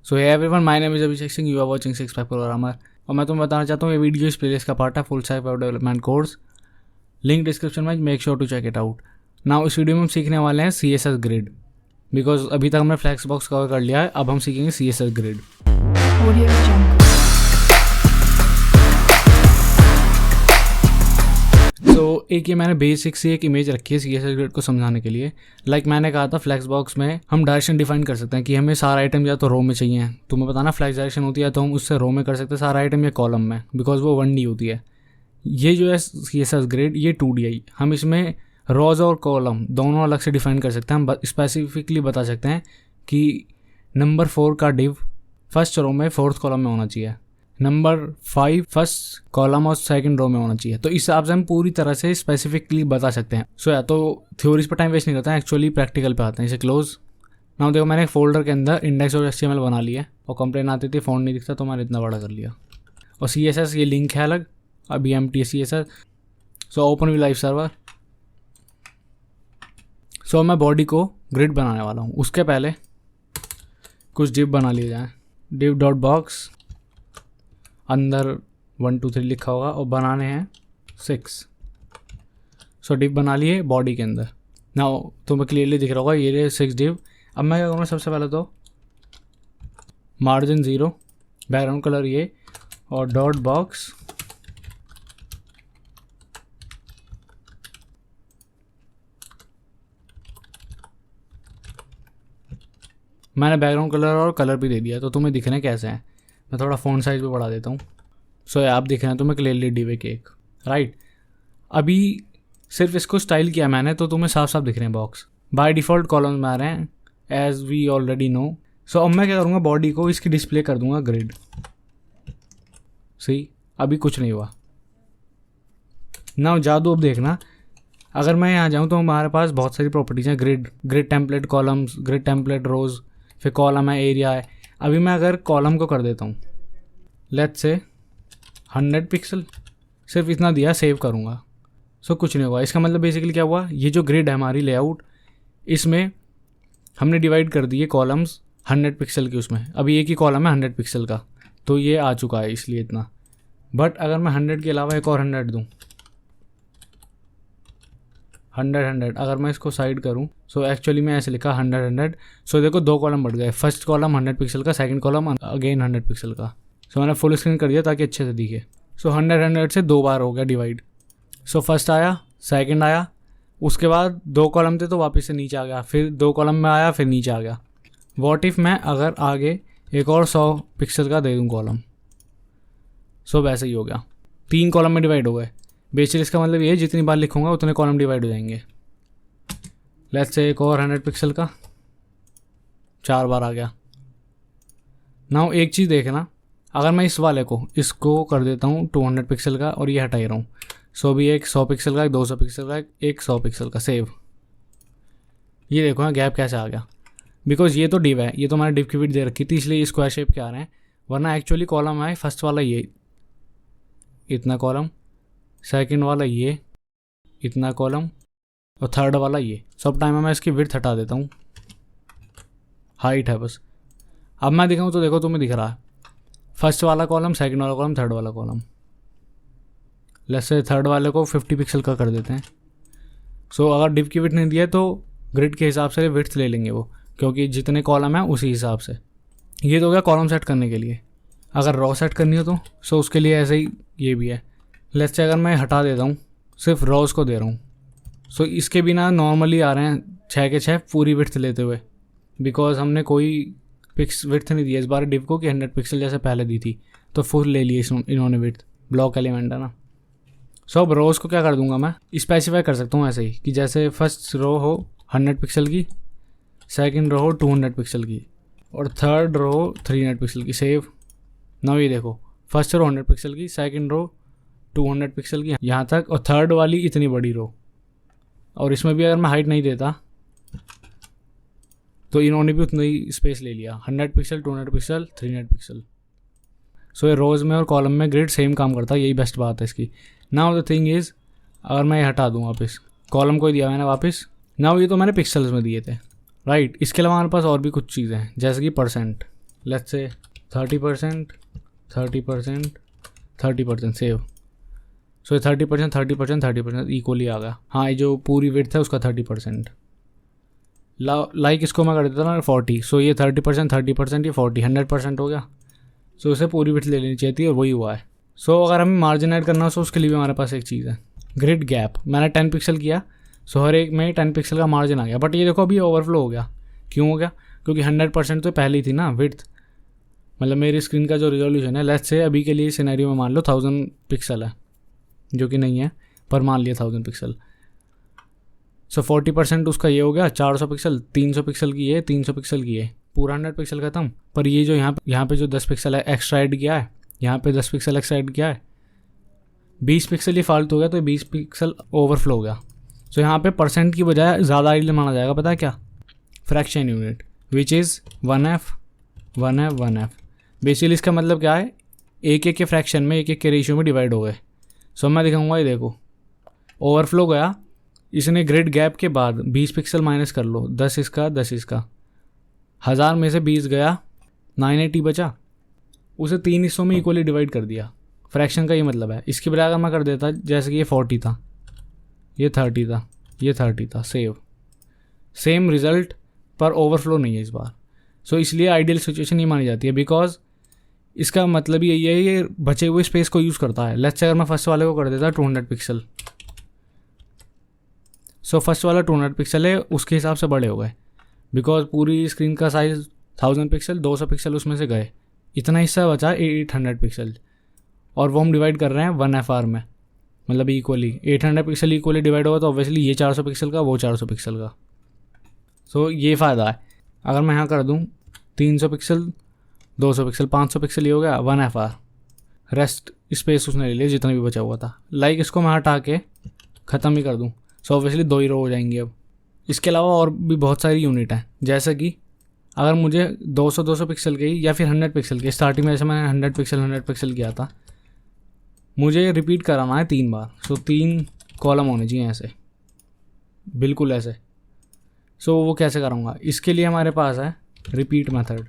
So hey everyone, my name is Abhishek Singh, you are watching six pack programmer. और मैं तुम्हें बताना चाहता हूँ ये वीडियो इस प्लेलिस्ट का पार्ट है, full stack web development course. Link description में, make sure to check it out. Now इस वीडियो में हम सीखने वाले हैं CSS ग्रिड, बिकॉज अभी तक हमने फ्लैक्स बॉक्स कवर कर लिया है। अब हम सीखेंगे CSS ग्रिड। तो एक ये मैंने बेसिक सी एक इमेज रखी है CSS ग्रिड को समझाने के लिए। लाइक मैंने कहा था फ्लैक्स बॉक्स में हम डायरेक्शन डिफाइन कर सकते हैं कि हमें सारा आइटम या तो रो में चाहिए। तुम्हें पता ना फ्लैक्स डायरेक्शन होती है तो हम उससे रो में कर सकते हैं सारा आइटम या कॉलम में, बिकॉज वो 1D होती है। ये जो है CSS ग्रिड ये 2D है। हम इसमें रोज और कॉलम दोनों अलग से डिफाइन कर सकते हैं। हम स्पेसिफिकली बता सकते हैं कि नंबर 4 का डिव फर्स्ट रो में 4th कॉलम में होना चाहिए, नंबर 5 फर्स्ट कॉलम और सेकंड रो में होना चाहिए। तो इस हिसाब से हम पूरी तरह से स्पेसिफिकली बता सकते हैं। सो या तो थ्योरीज पर टाइम वेस्ट नहीं करते हैं, एक्चुअली प्रैक्टिकल पे आते हैं। इसे क्लोज ना देखो, मैंने एक फोल्डर के अंदर इंडेक्स और HTML बना लिया और कंप्लेन आती थी फ़ॉन्ट नहीं दिखता तो मैंने इतना बड़ा कर लिया। और CSS ये लिंक है अलग, अभी empty CSS। So open with live server. So मैं बॉडी को ग्रिड बनाने वाला हूँ। उसके पहले कुछ डिव बना लिए जाए। डिव डॉट बॉक्स, अंदर 1 2 3 लिखा होगा और बनाने हैं 6। सो डिव बना लिए बॉडी के अंदर। नाउ तुम्हें क्लियरली दिख रहा होगा ये 6 डिव। अब मैं क्या करूँगा, सबसे पहले तो मार्जिन 0, बैकग्राउंड कलर ये, और डॉट बॉक्स मैंने बैकग्राउंड कलर और कलर भी दे दिया। तो तुम्हें दिख रहे हैं कैसे हैं। मैं थोड़ा फ़ॉन्ट साइज भी बढ़ा देता हूँ। सो आप दिख रहे हैं तुम्हें क्लियरली डिव एक, राइट। अभी सिर्फ इसको स्टाइल किया मैंने तो तुम्हें साफ साफ दिख रहे हैं बॉक्स। बाय डिफ़ॉल्ट कॉलम में आ रहे हैं एज वी ऑलरेडी नो। सो अब मैं क्या करूँगा, बॉडी को इसकी डिस्प्ले कर दूंगा ग्रिड। सही, अभी कुछ नहीं हुआ ना। जादू अब देखना, अगर मैं यहाँ जाऊँ तो हमारे पास बहुत सारी प्रॉपर्टीज़ हैं। Grid template columns, grid template rows, फिर कॉलम है, एरिया है। अभी मैं अगर कॉलम को कर देता हूँ लेट्स से 100 पिक्सल, सिर्फ इतना दिया, सेव करूँगा। सो कुछ नहीं हुआ। इसका मतलब बेसिकली क्या हुआ, ये जो ग्रिड है हमारी लेआउट, इसमें हमने डिवाइड कर दिए कॉलम्स 100 पिक्सल के। उसमें अभी एक ही कॉलम है 100 पिक्सल का, तो ये आ चुका है इसलिए इतना। बट अगर मैं 100 के अलावा एक और 100 दूँ, 100 अगर मैं इसको साइड करूँ, सो एक्चुअली मैं ऐसे लिखा 100। सो देखो 2 कॉलम बढ़ गए, फर्स्ट कॉलम 100 पिक्सल का, सेकंड कॉलम अगेन 100 पिक्सल का। सो मैंने फुल स्क्रीन कर दिया ताकि अच्छे से दिखे। सो 100 से 2 बार हो गया डिवाइड। सो फर्स्ट आया, सेकंड आया, उसके बाद 2 कॉलम थे तो वापस से नीचे आ गया, फिर 2 कॉलम में आया, फिर नीचे आ गया। वॉट इफ़ मैं अगर आगे एक और 100 पिक्सल का दे दूँ कॉलम, सो वैसे ही हो गया, 3 कॉलम में डिवाइड हो गए। बेसिकली इसका मतलब ये है जितनी बार लिखूंगा उतने कॉलम डिवाइड हो जाएंगे। लेट्स से एक और 100 पिक्सल का 4 बार आ गया। नाउ एक चीज़ देखना, अगर मैं इस वाले को इसको कर देता हूँ 200 पिक्सल का और ये हटा ही रहा हूँ, सो भी एक 100 पिक्सल का, एक 200 पिक्सल का, एक 100 पिक्सल का, सेव। ये देखो ना गैप कैसे आ गया, बिकॉज ये तो डिव है, ये तो मैंने डिव की विड्थ दे रखी थी इसलिए स्क्वायर शेप के आ रहे हैं। वरना एक्चुअली कॉलम है फर्स्ट वाला ये इतना कॉलम, सेकंड वाला ये इतना कॉलम, और थर्ड वाला ये। सब टाइम में मैं इसकी विड्थ हटा देता हूँ, हाइट है बस। अब मैं दिखाऊँ तो देखो तुम्हें दिख रहा है फर्स्ट वाला कॉलम, सेकंड वाला कॉलम, थर्ड वाला कॉलम। लेट्स से थर्ड वाले को 50 पिक्सल का कर देते हैं। सो अगर डिव की विड्थ नहीं दिया तो ग्रिड के हिसाब से विड्थ ले लेंगे वो, क्योंकि जितने कॉलम है उसी हिसाब से। ये तो हो गया कॉलम सेट करने के लिए। अगर रॉ सेट करनी हो तो सो उसके लिए ऐसे ही ये भी है। लेट्स से अगर मैं हटा देता हूँ, सिर्फ रॉज को दे रहा हूँ, सो इसके बिना नॉर्मली आ रहे हैं 6 के 6 पूरी विड्थ लेते हुए, बिकॉज हमने कोई पिक्स विड्थ नहीं दिया इस बार डिव को कि 100 पिक्सल जैसे पहले दी थी, तो फुल ले लिए इन्होंने विड्थ। ब्लॉक एलिमेंट है ना। सो अब रोज़ को क्या कर दूंगा, मैं स्पेसिफाई कर सकता हूँ ऐसे ही कि जैसे फर्स्ट रो हो 100 पिक्सल की, सेकंड रो हो 200 पिक्सल की, और थर्ड रो 300 पिक्सल की। सेव। नाउ ये देखो फर्स्ट रो 100 पिक्सल की, सेकंड रो 200 पिक्सल की यहाँ तक, और थर्ड वाली इतनी बड़ी रो। और इसमें भी अगर मैं हाइट नहीं देता तो इन्होंने भी उतना ही स्पेस ले लिया, 100 पिक्सल, 200 पिक्सल, 300 पिक्सल। सो ये रोज़ में और कॉलम में ग्रिड सेम काम करता है, यही बेस्ट बात है इसकी। नाउ द थिंग इज़, अगर मैं हटा दूँ वापस, कॉलम को ही दिया मैंने वापस। नाउ ये तो मैंने पिक्सल्स में दिए थे, राइट। इसके अलावा हमारे पास और भी कुछ चीज़ें हैं जैसे कि %। Let's say 30%, 30%, 30% save. सो ये 30%, 30%, 30% इक्वली आ गया। हाँ, ये जो पूरी विड्थ है उसका 30%। लाइक इसको मैं कर देता ना 40। सो ये 30%, 30%, ये 40, 100% हो गया। सो उसे पूरी विड्थ ले लेनी चाहिए थी और वही हुआ है। सो अगर हमें मार्जिन ऐड करना हो तो उसके लिए भी हमारे पास एक चीज़ है, ग्रिड गैप। मैंने 10 पिक्सल किया, सो हर एक में 10 पिक्सल का मार्जिन आ गया। बट ये देखो अभी ओवरफ्लो हो गया। क्यों हो गया? क्योंकि 100% तो पहले ही थी ना विड्थ। मतलब मेरी स्क्रीन का जो रिजोल्यूशन है, लेट्स से अभी के लिए सिनेरियो में मान लो 1000 पिक्सल है, जो कि नहीं है, पर मान लिया 1000 पिक्सल। सो 40% उसका ये हो गया 400 पिक्सल, 300 पिक्सल की ये, 300 पिक्सल की ये, पूरा 100 पिक्सल खत्म। पर ये जो यहाँ पे जो 10 पिक्सल है एक्स्ट्रा ऐड किया है, यहाँ पे 10 पिक्सल एक्स्ट्रा ऐड किया है, 20 पिक्सल ये फालतू हो गया, तो 20 पिक्सल ओवरफ्लो हो गया। सो यहाँ पे परसेंट की बजाय ज़्यादा आइडियल माना जाएगा, पता है क्या? Fraction unit, which is 1F 1F 1F। Basically इसका मतलब क्या है? एक एक के फ्रैक्शन में, एक एक के रेशियो में डिवाइड हो गए। सो मैं दिखाऊंगा, ये देखो ओवरफ्लो गया, इसने ग्रिड गैप के बाद 20 पिक्सल माइनस कर लो, 10 इसका 10 इसका, 1000 में से 20 गया, 980 बचा, उसे 3 हिस्सों में इक्वली डिवाइड कर दिया। फ्रैक्शन का ये मतलब है। इसकी बजाय अगर मैं कर देता जैसे कि ये 40 था, ये 30 था, ये 30 था, सेम रिजल्ट, पर ओवरफ्लो नहीं है इस बार। सो इसलिए आइडियल सिचुएशन नहीं मानी जाती है, बिकॉज इसका मतलब यही है, ये बचे हुए स्पेस को यूज़ करता है। लेट्स से अगर मैं फर्स्ट वाले को कर देता 200 पिक्सल, सो फर्स्ट वाला 200 पिक्सल है, उसके हिसाब से बड़े हो गए, बिकॉज पूरी स्क्रीन का साइज़ 1000 पिक्सल, 200 पिक्सल उसमें से गए, इतना हिस्सा बचा 800 पिक्सल, और वो हम डिवाइड कर रहे हैं 1FR में, मतलब इक्वली 800 पिक्सल इक्वली डिवाइड होगा, तो ऑब्वियसली ये 400 पिक्सल का, वो 400 पिक्सल का। सो ये फ़ायदा है। अगर मैं यहाँ कर दूँ 300 पिक्सल, 200 पिक्सल, 500 पिक्सल, ये हो गया 1FR, रेस्ट स्पेस उसने ले लिया जितना भी बचा हुआ था। लाइक इसको मैं हटा के ख़त्म ही कर दूँ, सो ऑब्वियसली 2 ही रो हो जाएंगे अब। इसके अलावा और भी बहुत सारी यूनिट हैं, जैसे कि अगर मुझे 200 पिक्सल की या फिर 100 पिक्सल की, स्टार्टिंग में जैसे मैंने 100 पिक्सल किया था, मुझे रिपीट कराना है 3 बार। सो 3 कॉलम होने चाहिए ऐसे, बिल्कुल ऐसे। सो वो कैसे करूँगा? इसके लिए हमारे पास है रिपीट मेथड।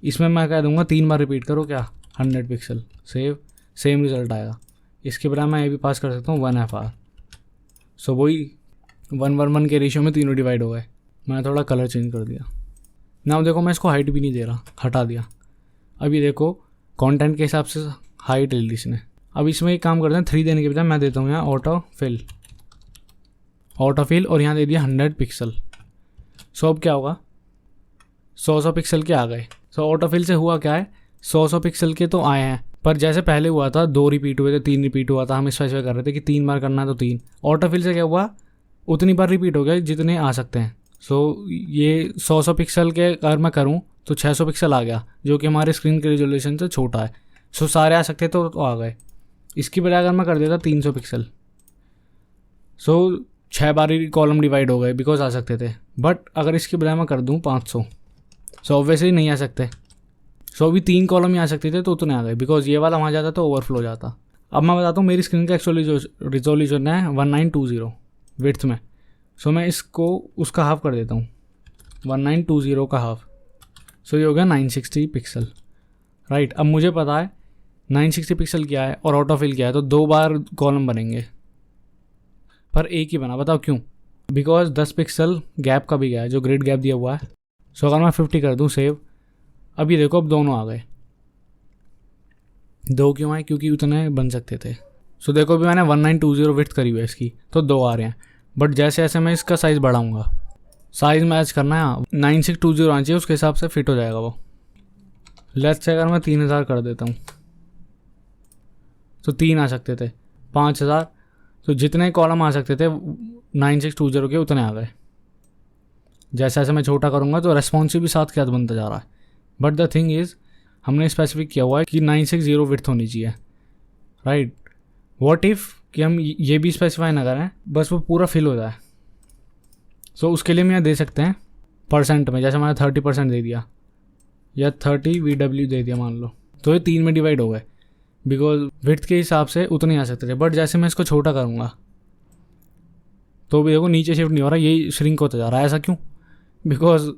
इसमें मैं कह दूँगा 3 बार रिपीट करो क्या, 100 पिक्सल, सेम रिजल्ट आएगा। इसके बजाय मैं ये भी पास कर सकता हूँ 1FR। सो वही 1:1 के रेशियो में तीनों डिवाइड हो गए। मैंने थोड़ा कलर चेंज कर दिया ना। देखो मैं इसको हाइट भी नहीं दे रहा, हटा दिया। अभी देखो कंटेंट के हिसाब से हाइट ले ली इसने। अब इसमें एक काम करते हैं, 3 देने के बजाय मैं देता हूँ यहाँ ऑटो फिल, और यहाँ दे दिया 100 पिक्सल। सो अब क्या होगा, 100 पिक्सल के आ गए। सो ऑटो फिल से हुआ क्या है, 100 पिक्सल के तो आए हैं, पर जैसे पहले हुआ था 2 रिपीट हुए थे, 3 रिपीट हुआ था, हम स्पेसिफाई कर रहे थे कि 3 बार करना है तो 3। ऑटो फिल से क्या हुआ, उतनी बार रिपीट हो गया जितने आ सकते हैं। सो ये 100 पिक्सल के अगर मैं करूँ तो 600 पिक्सल आ गया, जो कि हमारे स्क्रीन के रिजोल्यूशन से छोटा है। सो सारे आ सकते तो आ गए। इसकी बजाय अगर मैं कर देता 300 पिक्सल, सो 6 बार ही कॉलम डिवाइड हो गए, बिकॉज आ सकते थे। बट अगर इसकी बजाय मैं कर दूँ 500, सो ऑब्वियसली नहीं आ सकते। सो अभी 3 कॉलम ही आ सकते थे, तो उतने आ गए, बिकॉज ये वाला वहाँ जाता तो ओवरफ्लो हो जाता। अब मैं बताता हूँ, मेरी स्क्रीन का एक्चुअली जो रिजोल्यूशन है 1920 विड्थ में। सो मैं इसको उसका हाफ कर देता हूँ, 1920 का हाफ। सो ये हो गया 960 पिक्सल, राइट। अब मुझे पता है 960 पिक्सल क्या है और ऑटो फिल क्या है, तो 2 बार कॉलम बनेंगे, पर एक ही बना। बताओ क्यों? बिकॉज 10 पिक्सल गैप का भी गया है, जो ग्रिड गैप दिया हुआ है। सो अगर मैं 50 कर दूँ सेव, अब ये देखो अब दोनों आ गए। 2 क्यों आए? क्योंकि उतने बन सकते थे। सो देखो अभी मैंने 1920 विड्थ करी हुई है इसकी, तो 2 आ रहे हैं। बट जैसे जैसे मैं इसका साइज़ बढ़ाऊँगा, साइज़ मैच करना है, 9620 आना चाहिए, उसके हिसाब से फिट हो जाएगा वो। लेट्स से अगर मैं 3000 कर देता हूँ, तो 3 आ सकते थे, 5000, तो जितने कॉलम आ सकते थे 9620 के उतने आ गए। जैसे जैसे मैं छोटा करूँगा तो रेस्पॉन्सिव भी साथ के साथ बनता जा रहा है। बट द थिंग इज़, हमने स्पेसिफिक किया हुआ है कि 960 विड्थ होनी चाहिए, राइट। व्हाट इफ़ कि हम ये भी स्पेसिफाई ना करें, बस वो पूरा फिल हो जाए। सो उसके लिए हम यहाँ दे सकते हैं परसेंट में, जैसे मैंने 30% दे दिया या 30 VW दे दिया मान लो, तो ये 3 में डिवाइड हो गए, बिकॉज विड्थ के हिसाब से उतने आ सकते थे। बट जैसे मैं इसको छोटा करूँगा तो भी देखो नीचे शिफ्ट नहीं हो रहा, यही श्रिंक होता जा रहा है। ऐसा क्यों? बिकॉज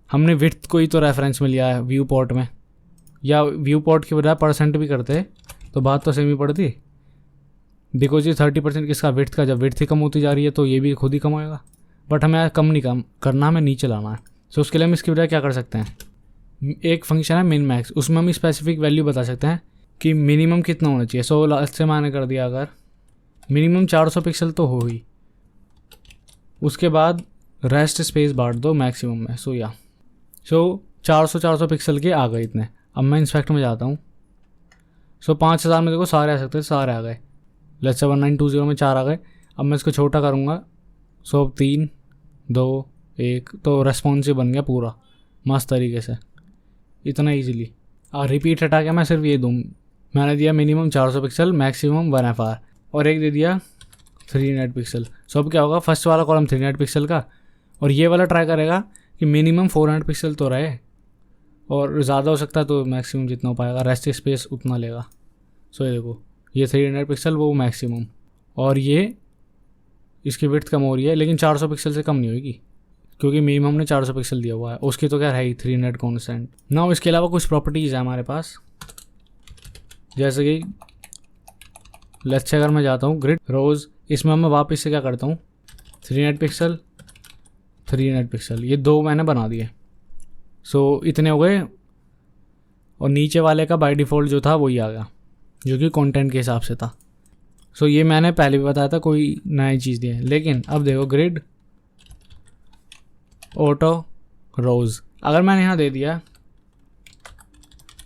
हमने विड्थ को ही तो रेफरेंस में लिया है व्यू पोर्ट में, या व्यू पोर्ट की बजाय परसेंट भी करते तो बात तो सेम ही पड़ती, बिकॉज ये 30% किसका, विड्थ का। जब विड्थ ही कम होती जा रही है तो ये भी खुद ही कम होएगा, बट हमें कम नहीं कम करना, हमें नीचे लाना है। सो उसके लिए हम इसकी बजाय क्या कर सकते हैं, एक फंक्शन है मिन मैक्स, उसमें हम स्पेसिफिक वैल्यू बता सकते हैं कि मिनिमम कितना होना चाहिए। सो लास्ट से मैंने कर दिया अगर मिनिमम 400 पिक्सल तो हो ही, उसके बाद रेस्ट स्पेस बांट दो मैक्सिमम में। सो 400 पिक्सल के आ गए इतने। अब मैं इंस्पेक्ट में जाता हूँ। 5000 में देखो सारे आ सकते हैं, सारे आ गए। लेट्स से 1920 में 4 आ गए। अब मैं इसको छोटा करूँगा। 3 2 1 तो रेस्पॉन्सिव बन गया पूरा मस्त तरीके से, इतना ईजिली। और रिपीट हटा के मैं सिर्फ ये दूँ, मैंने दिया मिनिमम 400 पिक्सल, मैक्सिमम 1 FR, और एक दे दिया 300 पिक्सल। अब क्या होगा, फर्स्ट वाला कॉलम 300 पिक्सल का, और ये वाला ट्राई करेगा कि मिनिमम 400 पिक्सल तो रहे, और ज़्यादा हो सकता है तो मैक्सिमम जितना हो पाएगा, रेस्ट स्पेस उतना लेगा। ये देखो ये 300 पिक्सल वो मैक्सिमम, और ये इसकी विड्थ कम हो रही है लेकिन 400 पिक्सल से कम नहीं होगी क्योंकि मिनिमम ने 400 पिक्सल दिया हुआ है, उसकी तो क्या है ही 300 कॉन्स्टेंट ना। इसके अलावा कुछ प्रॉपर्टीज़ है हमारे पास, जैसे कि लेट्स से अगर मैं जाता हूँ ग्रिड रोज़, इसमें मैं वापस से क्या करता हूँ 300 पिक्सल 300 पिक्सल, ये 2 मैंने बना दिए। इतने हो गए, और नीचे वाले का बाय डिफ़ॉल्ट जो था वही आ गया जो कि कंटेंट के हिसाब से था। ये मैंने पहले भी बताया था, कोई नई चीज़ नहीं है। लेकिन अब देखो ग्रिड ऑटो रोज़, अगर मैंने यहाँ दे दिया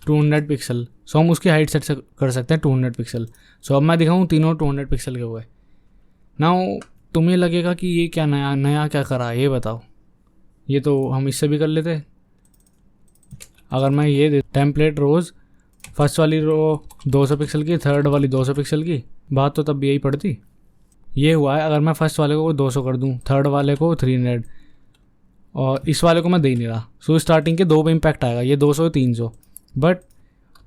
200 पिक्सल, हम उसकी हाइट सेट कर सकते हैं 200 पिक्सल। अब मैं दिखाऊँ तीनों 200 पिक्सल के हुए ना। तुम्हें लगेगा कि ये क्या नया क्या करा है, ये बताओ। ये तो हम इससे भी कर लेते। अगर मैं ये दे टेम्पलेट रोज़, फर्स्ट वाली रो 200 पिक्सल की, थर्ड वाली 200 पिक्सल की, बात तो तब भी यही पड़ती। ये हुआ है अगर मैं फर्स्ट वाले को 200 कर दूं, थर्ड वाले को 300, और इस वाले को मैं दे ही नहीं रहा। स्टार्टिंग के 2 पे इम्पैक्ट आएगा, ये 200 300। बट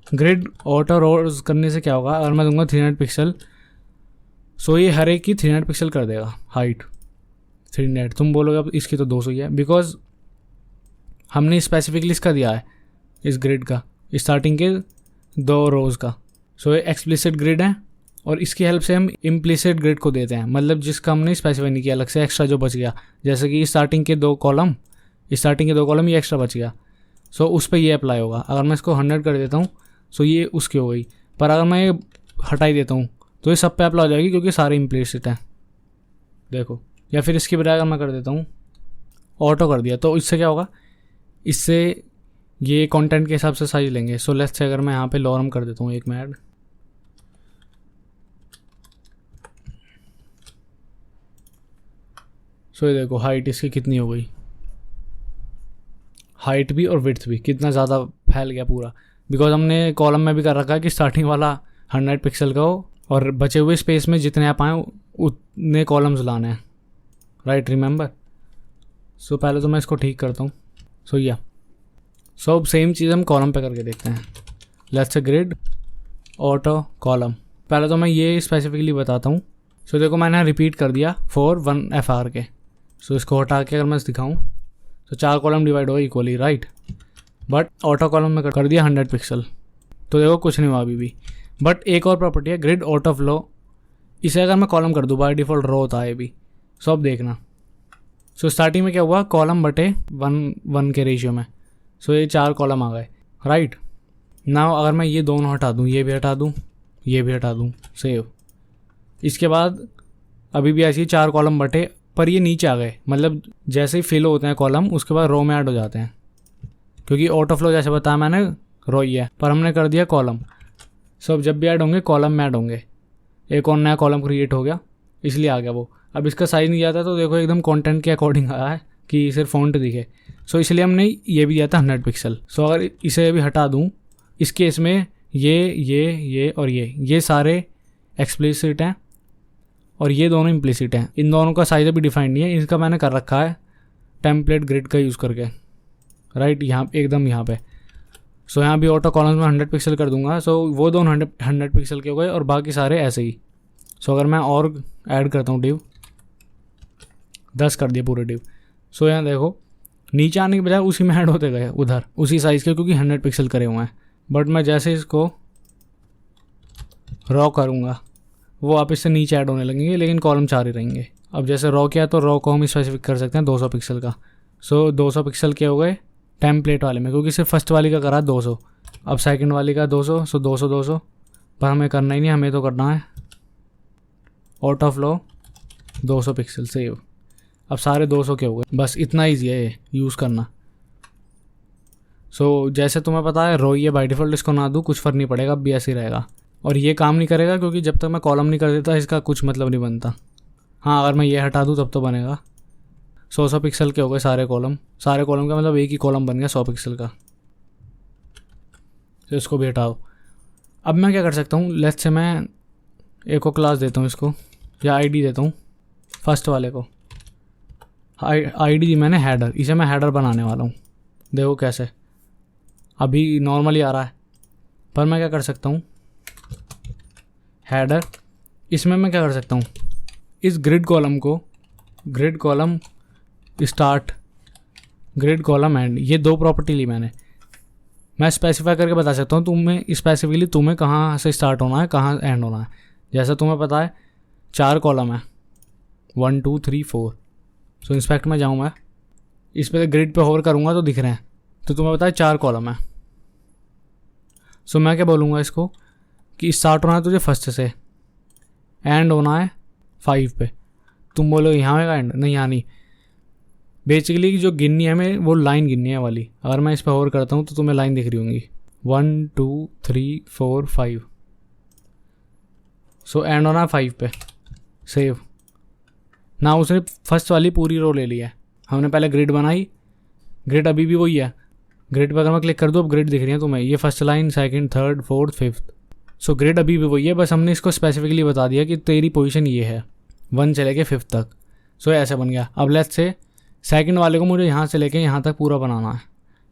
ग्रिड ऑटो रोज करने से क्या होगा, अगर मैं दूंगा 300 पिक्सल, ये हर एक की 300 पिक्सल कर देगा हाइट 300। तुम बोलोगे अब इसकी तो 200 ही है, बिकॉज हमने स्पेसिफिकली इसका दिया है, इस ग्रिड का स्टार्टिंग के 2 रोज़ का। ये एक्सप्लिसिट ग्रिड है, और इसकी हेल्प से हम इम्प्लिसिट ग्रिड को देते हैं, मतलब जिसका हमने स्पेसिफाई नहीं किया, अलग से एक्स्ट्रा जो बच गया, जैसे कि स्टार्टिंग के 2 कॉलम ये एक्स्ट्रा बच गया। उस पर ये अप्लाई होगा। अगर मैं इसको 100 कर देता हूँ ये उसकी हो गई, पर अगर मैं ये हटा ही देता हूँ तो ये सब पे अप्लाई हो जाएगी क्योंकि सारे इम्प्लिसिट हैं, देखो। या फिर इसकी बजाय अगर मैं कर देता हूँ ऑटो कर दिया, तो इससे क्या होगा, इससे ये कंटेंट के हिसाब से साइज लेंगे। लेट्स से अगर मैं यहाँ पे लॉरम कर देता हूँ एक में ऐड, ये देखो हाइट इसकी कितनी हो गई, हाइट भी और विड्थ भी कितना ज़्यादा फैल गया पूरा, बिकॉज हमने कॉलम में भी कर रखा है कि स्टार्टिंग वाला 100 पिक्सल का हो, और बचे हुए स्पेस में जितने आप आए उतने कॉलम्स लाने हैं, राइट रिमेंबर। पहले तो मैं इसको ठीक करता हूँ। अब सेम चीज़ हम कॉलम पे करके देखते हैं। Let's say grid auto column, पहले तो मैं ये स्पेसिफिकली बताता हूँ। देखो मैंने रिपीट कर दिया 4 1 FR के। इसको हटा के अगर मैं दिखाऊँ तो 4 कॉलम डिवाइड हो equally, right. But auto column में कर दिया 100 पिक्सल, तो देखो कुछ नहीं हुआ अभी भी। बट एक और प्रॉपर्टी है ग्रिड ऑटो फ्लो, इसे अगर मैं कॉलम कर दूँ, बाय डिफ़ॉल्ट रो होता है ये भी। अब देखना, स्टार्टिंग में क्या हुआ, कॉलम बटे 1 के रेशियो में, ये 4 कॉलम आ गए, राइट। नाउ अगर मैं ये दोनों हटा दूँ, ये भी हटा दूँ, ये भी हटा दूँ, सेव। इसके बाद अभी भी ऐसे ही 4 कॉलम बटे, पर ये नीचे आ गए, मतलब जैसे ही फिल होते हैं कॉलम उसके बाद रो में ऐड हो जाते हैं, क्योंकि ऑटो फ्लो जैसे बताया मैंने रो ही है, पर हमने कर दिया कॉलम। अब जब भी ऐड होंगे कॉलम में ऐड होंगे, एक और नया कॉलम क्रिएट हो गया, इसलिए आ गया वो। अब इसका साइज़ नहीं जाता तो देखो एकदम कंटेंट के अकॉर्डिंग आया है कि सिर्फ फ़ॉन्ट दिखे। इसलिए हमने ये भी दिया था 100 पिक्सल। अगर इसे भी हटा दूँ, इस केस में ये और ये सारे एक्सप्लिसिट हैं और ये दोनों इम्प्लिसिट हैं। इन दोनों का साइज़ अभी डिफाइंड नहीं है, इसका मैंने कर रखा है टेम्पलेट ग्रिड का यूज़ करके, राइट। यहाँ एकदम यहाँ पे यहाँ भी ऑटो कॉलम्स में 100 पिक्सल कर दूंगा। वो दोनों 100 पिक्सल के हो गए, और बाकी सारे ऐसे ही। अगर मैं और ऐड करता हूँ डिव, 10 कर दिए पूरे डिव। यहाँ देखो नीचे आने के बजाय उसी में ऐड होते गए उधर उसी साइज़ के, क्योंकि 100 पिक्सल करे हुए हैं। बट मैं जैसे इसको रॉ करूँगा वो वापस से नीचे ऐड होने लगेंगे, लेकिन कॉलम 4 ही रहेंगे। अब जैसे रॉ किया तो रॉ को हम स्पेसिफिक कर सकते हैं 200 पिक्सल का। सो 200 पिक्सल के हो गए टेम्पलेट वाले में, क्योंकि सिर्फ फर्स्ट वाली का करा 200। अब सेकंड वाली का 200, सो 200 200, पर हमें करना ही नहीं, हमें तो करना है out of low 200 pixel save. अब सारे 200 के हो गए, बस इतना ईजी है ये यूज़ करना। सो जैसे तुम्हें पता है रो ये बाय डिफ़ॉल्ट इसको ना दूँ कुछ फ़र्क नहीं पड़ेगा, अब भी ऐसे ही रहेगा। और ये काम नहीं करेगा क्योंकि जब तक मैं कॉलम नहीं कर देता इसका कुछ मतलब नहीं बनता। हाँ, अगर मैं ये हटा दूँ तब तो बनेगा। 100 पिक्सल के हो गए सारे कॉलम का मतलब एक ही कॉलम बन गया 100 पिक्सल का। तो इसको भी हटाओ। अब मैं क्या कर सकता हूँ, लेट्स से मैं एक को क्लास देता हूँ इसको, या आईडी देता हूँ फर्स्ट वाले को। आईडी दी मैंने हेडर, इसे मैं हेडर बनाने वाला हूँ। देखो कैसे, अभी नॉर्मली आ रहा है, पर मैं क्या कर सकता हूँ हेडर, इसमें मैं क्या कर सकता हूँ इस ग्रिड कॉलम को, grid column start, grid column and, ये 2 प्रॉपर्टी ली मैंने। मैं स्पेसिफाई करके बता सकता हूँ तुम्हें स्पेसिफिकली तुम्हें कहाँ से स्टार्ट होना है कहाँ एंड होना है। जैसा तुम्हें पता है 4 कॉलम है 1 2 3 4। सो इंस्पेक्ट में जाऊँ मैं, इस पर ग्रिड पे होवर करूँगा तो दिख रहे हैं, तो तुम्हें पता है 4 कॉलम है। सो मैं क्या बोलूँगा इसको कि स्टार्ट होना है तुझे फर्स्ट से, एंड होना है 5 पे। तुम बोलो यहाँ होगा एंड, नहीं यहाँ नहीं। बेसिकली जो गिननी है हमें वो लाइन गिननी है वाली। अगर मैं इस पर होवर करता हूँ तो तुम्हें लाइन दिख रही होंगी 1 2 3 4 5। सो एंड होना है 5 पे, सेव ना। उसने फर्स्ट वाली पूरी रो ले ली है, हमने पहले ग्रिड बनाई, ग्रिड अभी भी वही है। ग्रिड पर अगर मैं क्लिक कर दूँ अब ग्रिड दिख रही है तुम्हें, ये first line second third fourth fifth. So grid अभी भी वही है, बस हमने इसको स्पेसिफिकली बता दिया कि तेरी पोजीशन ये है 1 से लेके 5 तक। सो ऐसे बन गया। अब लेट्स से सेकंड वाले को मुझे यहाँ से लेके यहाँ तक पूरा बनाना है,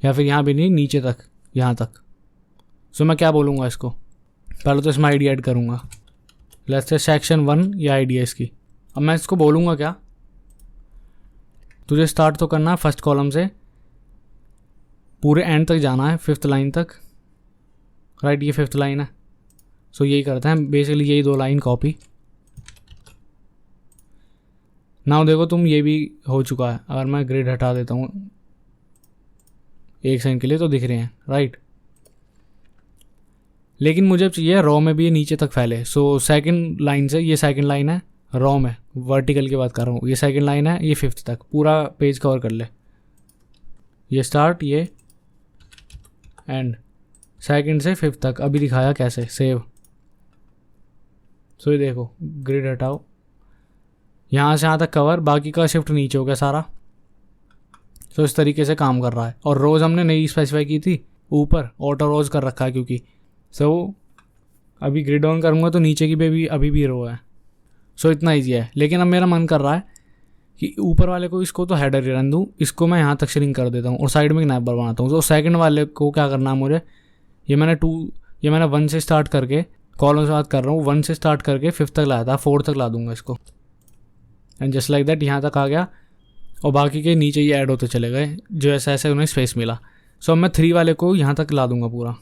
या फिर यहाँ भी नहीं नीचे तक यहाँ तक। सो मैं क्या बोलूँगा इसको, पहले तो इसमें आईडी ऐड करूँगा। लेट्स से सेक्शन 1 या आईडी है इसकी। अब मैं इसको बोलूँगा क्या, तुझे स्टार्ट तो करना है फर्स्ट कॉलम से, पूरे एंड तक जाना है 5th लाइन तक, राइट। ये 5th लाइन है। सो यही करते हैं बेसिकली, यही 2 लाइन कॉपी। नाउ देखो तुम, ये भी हो चुका है। अगर मैं ग्रिड हटा देता हूँ 1 सेकंड के लिए तो दिख रहे हैं, राइट। लेकिन मुझे चाहिए रॉ में भी ये नीचे तक फैले। सो सेकंड लाइन से, ये सेकंड लाइन है रॉ में, वर्टिकल की बात कर रहा हूँ, ये सेकंड लाइन है, ये 5th तक पूरा पेज कवर कर ले। ये स्टार्ट, ये एंड, सेकंड से 5th तक अभी दिखाया कैसे, सेव। सो ये देखो ग्रिड हटाओ, यहाँ से यहाँ तक कवर, बाकी का शिफ्ट नीचे हो गया सारा। सो इस तरीके से काम कर रहा है। और रोज़ हमने नई स्पेसिफाई की थी, ऊपर ऑटो रोज़ कर रखा है क्योंकि। सो अभी ग्रिड ऑन करूँगा तो नीचे की पे भी अभी भी रो है। सो इतना ईजी है। लेकिन अब मेरा मन कर रहा है कि ऊपर वाले को, इसको तो हेडर ही रहने दूँ, इसको मैं यहाँ तक श्रिंक कर देता हूँ और साइड में एक नैबर बनाता हूँ। तो सेकंड वाले को क्या करना है मुझे, ये मैंने 1 से स्टार्ट करके, कॉलम से बात कर रहा हूँ, 1 से स्टार्ट करके 5th तक लाया था, 4 तक ला दूंगा इसको। एंड जस्ट लाइक दैट यहाँ तक आ गया, और बाकी के नीचे ये ऐड होते चले गए जो ऐसे ऐसे उन्हें स्पेस मिला। सो अब मैं 3 वाले को यहाँ तक ला दूंगा पूरा।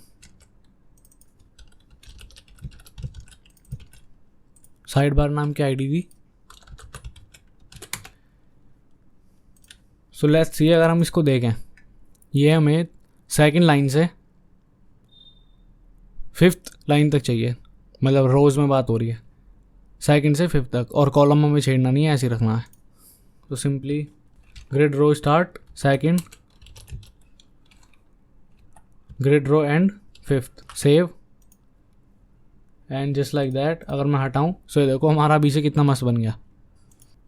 साइड बार नाम की ID the. So let's see, अगर हम इसको देखें, ये हमें सेकंड लाइन से 5th लाइन तक चाहिए, मतलब रोज़ में बात हो रही है, सेकंड से 5th तक, और कॉलम हमें छेड़ना नहीं है, ऐसे रखना है। तो simply grid row start second, grid row end 5th, save and just like that. अगर मैं हटाऊँ, सो देखो हमारा अभी से कितना मस्त बन गया।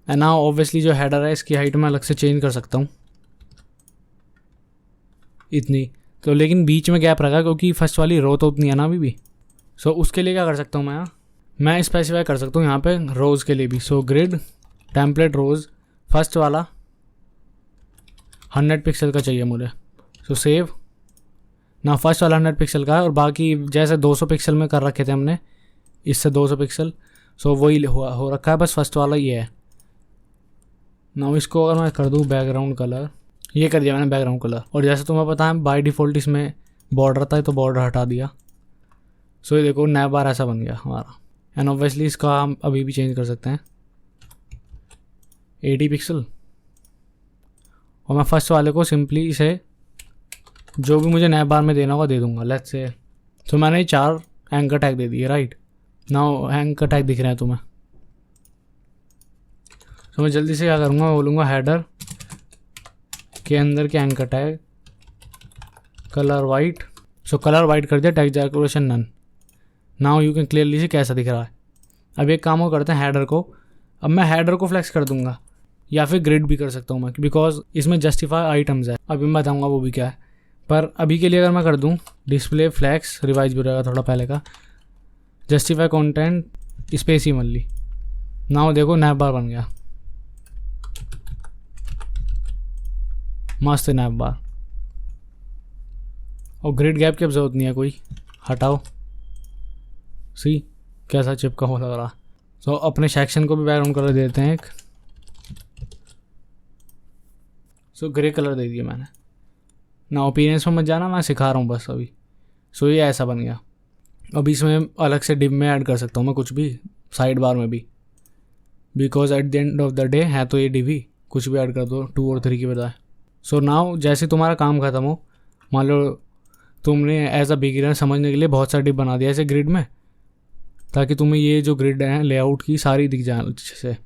एंड नाउ ऑब्वियसली जो हेडर है इसकी हाइट मैं अलग से चेंज कर सकता हूँ इतनी तो, लेकिन बीच में गैप रखा क्योंकि फर्स्ट वाली रो तो उतनी है ना अभी भी। सो उसके लिए क्या कर सकता हूँ मैं स्पेसिफाई कर सकता हूँ यहाँ पे रोज़ के लिए भी। सो ग्रिड टेम्पलेट रोज़, फर्स्ट वाला 100 पिक्सल का चाहिए मुझे। सो सेव ना, फर्स्ट वाला 100 पिक्सल का है, और बाकी जैसे 200 पिक्सल में कर रखे थे हमने, इससे 200 पिक्सल। सो वही हो रखा है, बस फर्स्ट वाला ये है। ना इसको अगर मैं कर दूँ बैकग्राउंड कलर ये कर दिया मैंने बैकग्राउंड कलर। और जैसे तुम्हें पता है बाय डिफ़ॉल्ट इसमें बॉर्डर था तो बॉर्डर हटा दिया। सो ये देखो नैव बार ऐसा बन गया हमारा। एंड ऑब्वियसली इसका हम अभी भी चेंज कर सकते हैं 80 पिक्सल। और मैं फर्स्ट वाले को सिंपली इसे जो भी मुझे नैव बार में देना होगा दे दूंगा। लेट्स से तो मैंने 4 एंकर टैग दे दिए, राइट। नाउ एंकर टैग दिख रहे हैं तुम्हें। तो मैं जल्दी से क्या करूँगा, मैं बोलूँगा हेडर के अंदर के anchor tag colour white. So colour white कर दिया, tag decoration none. Now you can clearly see कैसा दिख रहा है। अब एक काम और करते हैं हेडर को। अब मैं हेडर को फ्लेक्स कर दूंगा या फिर ग्रिड भी कर सकता हूँ मैं, बिकॉज इसमें जस्टिफाई आइटम्स है। अभी मैं बताऊँगा वो भी क्या है। पर अभी के लिए अगर मैं कर दूँ डिस्प्ले फ्लैक्स, रिवाइज भी रहेगा थोड़ा पहले का, जस्टिफाई कंटेंट स्पेस ही मल्ली। नाउ देखो नैव बार बन गया, मस्त नैव बार। और ग्रिड गैप की अब जरूरत नहीं है कोई, हटाओ। सी कैसा चिपका हो लग रहा। तो अपने सेक्शन को भी बैकग्राउंड कलर देते हैं एक। सो ग्रे कलर दे दिया मैंने। ना ओपिनियंस में मत जाना, मैं सिखा रहा हूँ बस अभी। सो ये ऐसा बन गया। अब इसमें अलग से डिव में ऐड कर सकता हूँ मैं कुछ भी, साइड बार में भी, because at the end of the day है तो ये डिव ही, कुछ भी ऐड कर दो 2 और 3 की बजाय। सो नाउ जैसे तुम्हारा काम खत्म हो, मान लो तुमने एज अ बिगिनर समझने के लिए बहुत सारा डिव बना दिया ऐसे ग्रिड में, ताकि तुम्हें ये जो ग्रिड है लेआउट की सारी दिख जाए अच्छे से।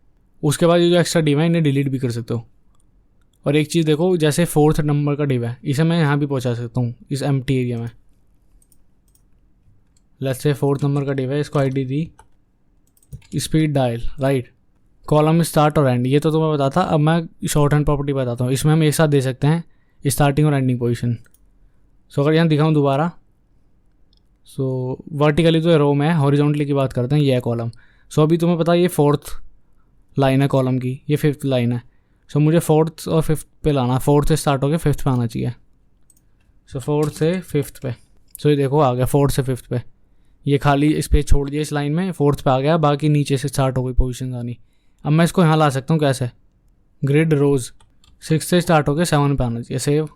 उसके बाद ये जो एक्स्ट्रा डिव है इन्हें डिलीट भी कर सकते हो। और एक चीज़ देखो, जैसे 4th नंबर का डिव है, इसे मैं यहाँ भी पहुँचा सकता हूँ इस एम्प्टी एरिया में। लेट्स से 4th नंबर का डिव है, इसको आईडी दी speed dial, right. Column start और एंड, ये तो तुम्हें बताता। अब मैं शॉर्ट हैंड प्रॉपर्टी बताता हूँ। इसमें हम एक साथ दे सकते हैं स्टार्टिंग और एंडिंग पोजीशन। सो अगर यहाँ दिखाऊँ दोबारा, सो वर्टिकली तो रो में है, हॉरिजॉन्टली की बात करते हैं, ये है कॉलम। सो अभी तुम्हें पता है ये 4th लाइन है कॉलम की, ये 5th लाइन है। सो मुझे 4th और 5th पे लाना, 4th से स्टार्ट होकर 5th पे आना चाहिए। सो 4th से 5th पे। सो ये देखो आ गया 4th से 5th पे। ये खाली स्पेस छोड़ दिया इस लाइन में, 4th पे आ गया, बाकी नीचे से स्टार्ट हो गई पोजीशन आनी। अब मैं इसको यहाँ ला सकता हूँ कैसे, ग्रिड रोज 6 से स्टार्ट होकर 7 पे आना चाहिए। सेव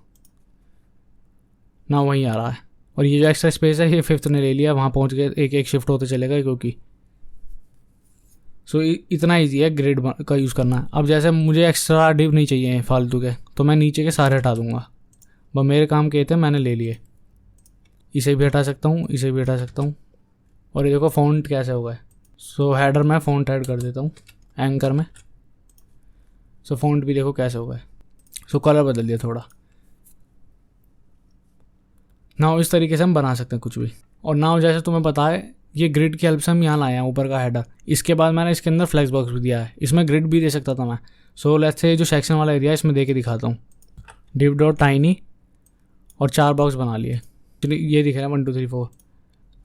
ना, वहीं आ रहा है। और ये जो एक्स्ट्रा स्पेस है ये 5th ने ले लिया, वहाँ पहुँच गए, एक एक शिफ्ट होते चलेगा क्योंकि। सो इतना ईजी है ग्रिड का यूज़ करना। अब जैसे मुझे एक्स्ट्रा डिव नहीं चाहिए फालतू के, तो मैं नीचे के सारे हटा दूंगा। बस मेरे काम के थे, मैंने ले लिए। इसे भी हटा सकता हूँ, इसे भी हटा सकता हूँ। और ये देखो फ़ॉन्ट कैसे होगा। सो हेडर में फ़ॉन्ट ऐड कर देता हूँ एंकर में। सो फ़ॉन्ट भी देखो कैसे होगा। सो कलर बदल दिया थोड़ा। नाउ इस तरीके से हम बना सकते हैं कुछ भी। और नाउ जैसे तुम्हें पता है ये ग्रिड की हेल्प से हम यहाँ लाए हैं ऊपर का हेडर। इसके बाद मैंने इसके अंदर फ्लेक्स बॉक्स भी दिया है, इसमें ग्रिड भी दे सकता था मैं। सो लेट्स से जो सेक्शन वाला एरिया है इसमें दे के दिखाता हूँ। डिव डॉट टाइनी और 4 बॉक्स बना लिए। ये दिख रहा है 1 2 3 4।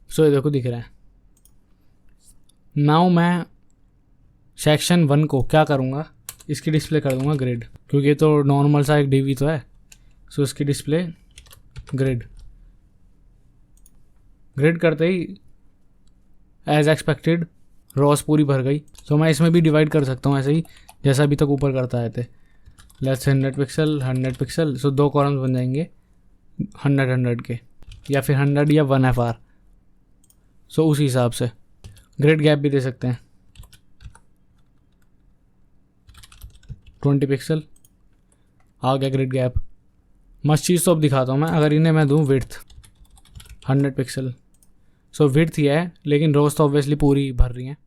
सो ये देखो दिख रहा है। नाउ मैं सेक्शन 1 को क्या करूँगा, इसकी डिस्प्ले कर दूँगा ग्रिड, क्योंकि ये तो नॉर्मल सा एक डिव ही तो है। सो इसकी डिस्प्ले ग्रिड। ग्रिड करते ही एज एक्सपेक्टेड रॉस पूरी भर गई। सो मैं इसमें भी डिवाइड कर सकता हूँ ऐसे ही जैसा अभी तक ऊपर करता है थे। Let's 100 pixel 100 pixel. So 2 columns बन जाएंगे 100 के, या फिर 100 या 1 FR। सो उसी हिसाब से ग्रिड गैप भी दे सकते हैं 20 पिक्सल। आ गया ग्रिड गैप। मस्त चीज़ तो अब दिखाता हूँ मैं। अगर इन्हें मैं दूँ विड्थ 100 पिक्सल। सो विड्थ ही है, लेकिन रोज तो ऑब्वियसली पूरी भर रही हैं।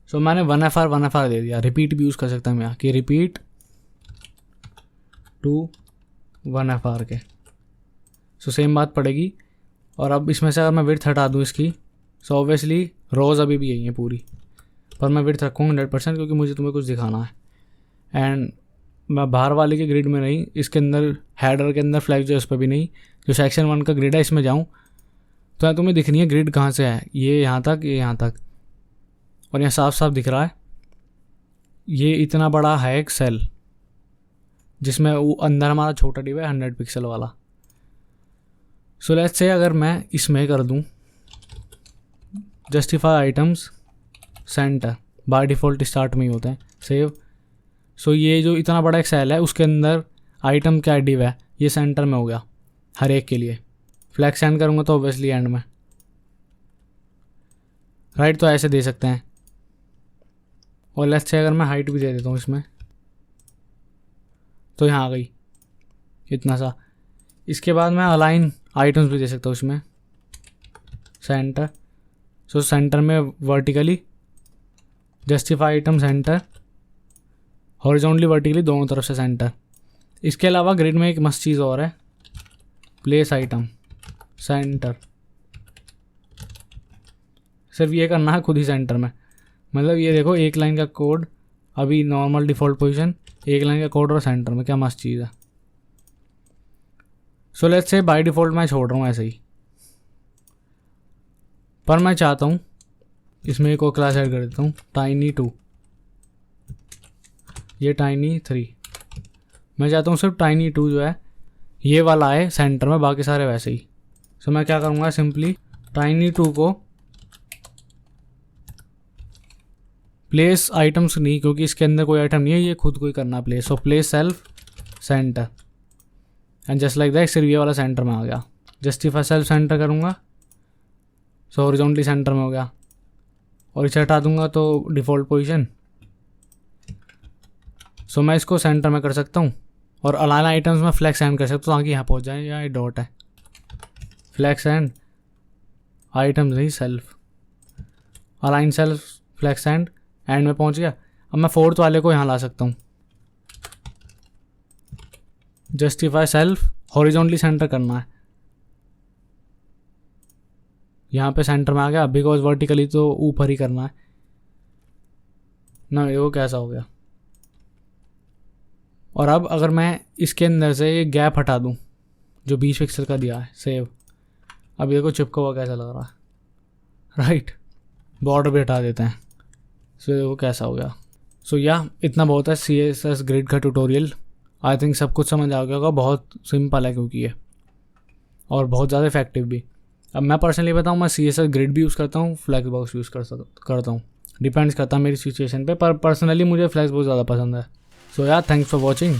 सो मैंने 1 FR दे दिया। रिपीट भी यूज़ कर सकता हूँ यहाँ कि रिपीट टू 1 FR के। सो सेम बात पड़ेगी। और अब इसमें से अगर मैं विड्थ हटा दूँ इसकी, सो ऑब्वियसली रोज़ अभी भी यही है पूरी, पर मैं विड्थ रखूँगा 100% क्योंकि मुझे तुम्हें कुछ दिखाना है। एंड मैं बाहर वाले के ग्रिड में नहीं, इसके अंदर हेडर के अंदर फ्लैग जो है उस पर भी नहीं, जो सेक्शन 1 का ग्रिड है इसमें जाऊँ तो तुम्हें दिखनी है ग्रिड कहाँ से है। ये यहाँ तक, ये यहाँ तक, और यहाँ साफ साफ दिख रहा है ये इतना बड़ा है एक सेल जिसमें वो अंदर हमारा छोटा डिव है 100 पिक्सल वाला। सो लेट्स से अगर मैं इसमें कर दूँ justify items centre, by default start में ही होते हैं, सेव। सो ये जो इतना बड़ा एक सेल है उसके अंदर आइटम क्या डिव है ये सेंटर में हो गया हर एक के लिए। फ्लैग सेंड करूँगा तो ऑब्वियसली एंड में, राइट। तो ऐसे दे सकते हैं। और लेट्स से अगर मैं हाइट भी दे देता हूँ इसमें तो यहाँ आ गई इतना सा। इसके बाद मैं अलाइन आइटम्स भी दे सकता हूँ इसमें, सेंटर। सो सेंटर में vertically justify item centre, horizontally vertically दोनों तरफ से सेंटर। इसके अलावा ग्रिड में एक मस्त चीज़ और है, प्लेस आइटम सेंटर। सिर्फ ये करना है खुद ही सेंटर में। मतलब ये देखो एक लाइन का कोड, अभी नॉर्मल डिफ़ॉल्ट पोजीशन, एक लाइन का कोड और सेंटर में, क्या मस्त चीज़ है। So let's say by default मैं छोड़ रहा हूँ ऐसे ही, पर मैं चाहता हूँ इसमें एक और क्लास ऐड कर देता हूँ, tiny2, ये tiny3। मैं चाहता हूँ सिर्फ tiny2 जो है ये वाला आए सेंटर में, बाकी सारे वैसे ही। सो मैं क्या करूँगा, सिंपली tiny2 को प्लेस आइटम्स नहीं, क्योंकि इसके अंदर कोई आइटम नहीं है, ये खुद को ही करना place. So place self centre and just like that सिर्फ ये वाला सेंटर में आ गया। जस्टिफाई सेल्फ सेंटर करूँगा, सो हॉरिजॉन्टली सेंटर में हो गया। और इसे हटा दूंगा तो डिफ़ॉल्ट पोजीशन। सो मैं इसको सेंटर में कर सकता हूँ और अलाइन आइटम्स में फ्लैग सेंड कर सकता हूँ ताकि यहाँ पहुँच जाए। यहाँ ये डॉट है, फ्लैग सेंड आइटम्स नहीं self, align self flag send, and में पहुँच गया। अब मैं फोर्थ वाले को यहाँ ला सकता हूँ, जस्टिफाई सेल्फ हॉरिजॉन्टली सेंटर करना है, यहाँ पे सेंटर में आ गया बिकॉज वर्टिकली तो ऊपर ही करना है ना। ये वो कैसा हो गया। और अब अगर मैं इसके अंदर से ये गैप हटा दूँ जो 20 पिक्सल का दिया है, सेव। अब देखो चिपका हुआ कैसा लग रहा है, राइट। बॉर्डर भी हटा देते हैं, सो देखो कैसा हो गया। सो या इतना बहुत है CSS ग्रिड का ट्यूटोरियल। आई थिंक सब कुछ समझ आ गया होगा। बहुत सिंपल है क्योंकि ये, और बहुत ज़्यादा इफेक्टिव भी। अब मैं पर्सनली बताऊँ, मैं CSS ग्रिड भी यूज़ करता हूँ, फ्लैक्स बॉक्स यूज़ करता हूँ, डिपेंड्स करता है मेरी सिचुएशन पे, पर पर्सनली मुझे फ्लैक्स बॉक्स ज़्यादा पसंद है। सो यार थैंक्स फॉर वॉचिंग।